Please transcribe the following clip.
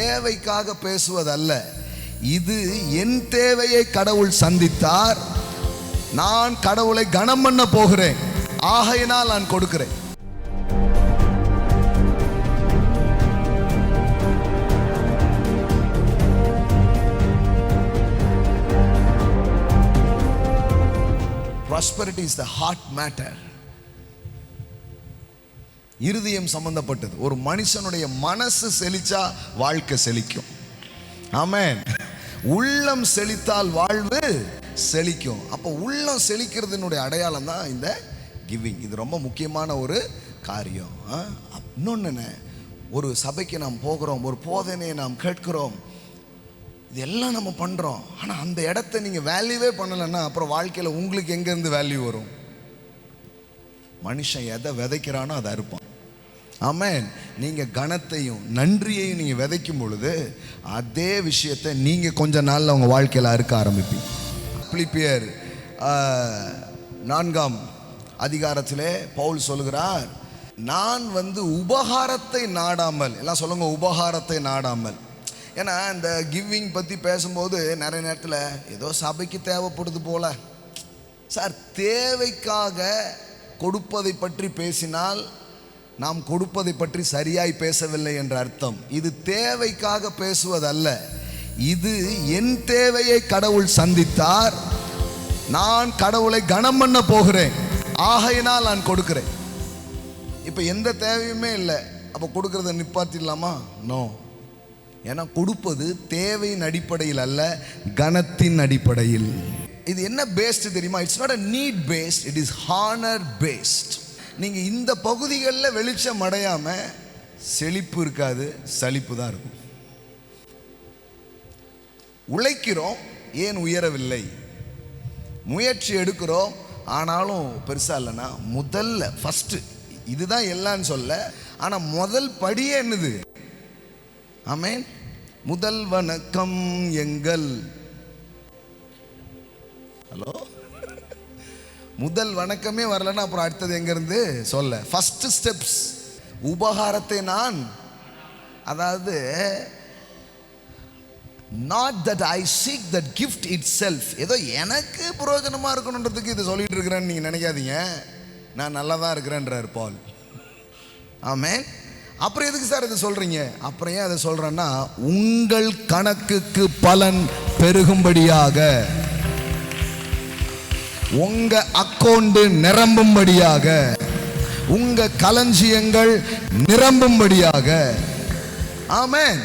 தேவைக்காக பேசுவதல்ல. இது என் தேவையை கடவுள் சந்தித்தார், நான் கடவுளை கனம் பண்ண போகிறேன், ஆகையினால் நான் கொடுக்கிறேன். Prosperity is the heart matter. இருதயம் சம்பந்தப்பட்டது. ஒரு மனுஷனுடைய மனசு செழிச்சா வாழ்க்கை செழிக்கும். ஆமென். உள்ளம் செழித்தால் வாழ்வு செழிக்கும். அப்போ உள்ளம் செழிக்கிறதுனுடைய அடையாளம் தான் இந்த கிவிங். இது ரொம்ப முக்கியமான ஒரு காரியம். இன்னொன்னு, ஒரு சபைக்கு நாம் போகிறோம், ஒரு போதனையை நாம் கேட்கிறோம், இதெல்லாம் நம்ம பண்றோம். ஆனா அந்த இடத்த நீங்க வேல்யூவே பண்ணலைன்னா அப்புறம் வாழ்க்கையில உங்களுக்கு எங்க இருந்து வேல்யூ வரும்? மனுஷன் எதை விதைக்கிறானோ அதை அறுப்பான். ஆமென். நீங்க கனத்தையும் நன்றியையும் நீங்க விதைக்கும் பொழுது அதே விஷயத்தை நீங்க கொஞ்ச நாள்ல உங்க வாழ்க்கையில அறுக்க ஆரம்பிப்பீங்க. பிலிப்பியர் 4ஆம் அதிகாரத்திலே பவுல் சொல்கிறார், நான் உபகாரத்தை நாடாமல், எல்லாம் சொல்லுங்க, உபகாரத்தை நாடாமல். ஏன்னா இந்த கிவிங் பற்றி பேசும்போது நிறைய நேரத்தில் ஏதோ சபைக்கு தேவைப்படுது போல. சார், தேவைக்காக கொடுப்பதை பற்றி பேசினால் நாம் கொடுப்பதை பற்றி சரியாய் பேசவில்லை என்ற அர்த்தம். இது தேவைக்காக பேசுவதல்ல. இது என் தேவையை கடவுள் சந்தித்தார், நான் கடவுளை கனம் பண்ண போகிறேன், ஆகையினால் நான் கொடுக்கிறேன். இப்போ எந்த தேவையுமே இல்லை, அப்போ கொடுக்கறத நிப்பாட்டிடலாமா? நோ. ஏன்னா கொடுப்பது தேவையின் அடிப்படையில் அல்ல, கனத்தின் அடிப்படையில். இது என்ன பேஸ்ட் தெரியுமா? It's not a need based, it is honor based. நீங்க இந்த பகுதிகளில் வெளிச்சம் அடையாம செழிப்பு இருக்காது, சலிப்பு தான் இருக்கும். உழைக்கிறோம், ஏன் உயரவில்லை? முயற்சி எடுக்கிறோம், ஆனாலும் பெருசா இல்லைன்னா முதல்ல ஃபர்ஸ்ட் இதுதான் எல்லான்னு சொல்ல, ஆனா முதல் படியே என்னது? ஆமென். முதல் வணக்கம் எங்கள், ஹலோ, முதல் வணக்கமே வரலன்னா அப்புறம் அடுத்தது எங்க இருந்து சொல்ல? First steps. உபகாரத்தை நான், அதாவது not that I seek that gift itself, ஏதோ எனக்கு பிரயோஜனமா இருக்கணுன்றதுக்கு இது சொல்லிட்டு இருக்கிறேன்னு நீங்க நினைக்காதீங்க. நான் நல்லா தான் இருக்கிறேன்றார் பால். ஆமென். அப்புறம் எதுக்கு சார் இது சொல்றீங்க? அப்புறம் ஏன் அதை சொல்றேன்னா, உங்கள் கணக்குக்கு பலன் பெருகும்படியாக, உங்க அக்கவுண்ட் நிரம்பும்படியாக, உங்க களஞ்சியங்கள் நிரம்பும்படியாக. ஆமென்.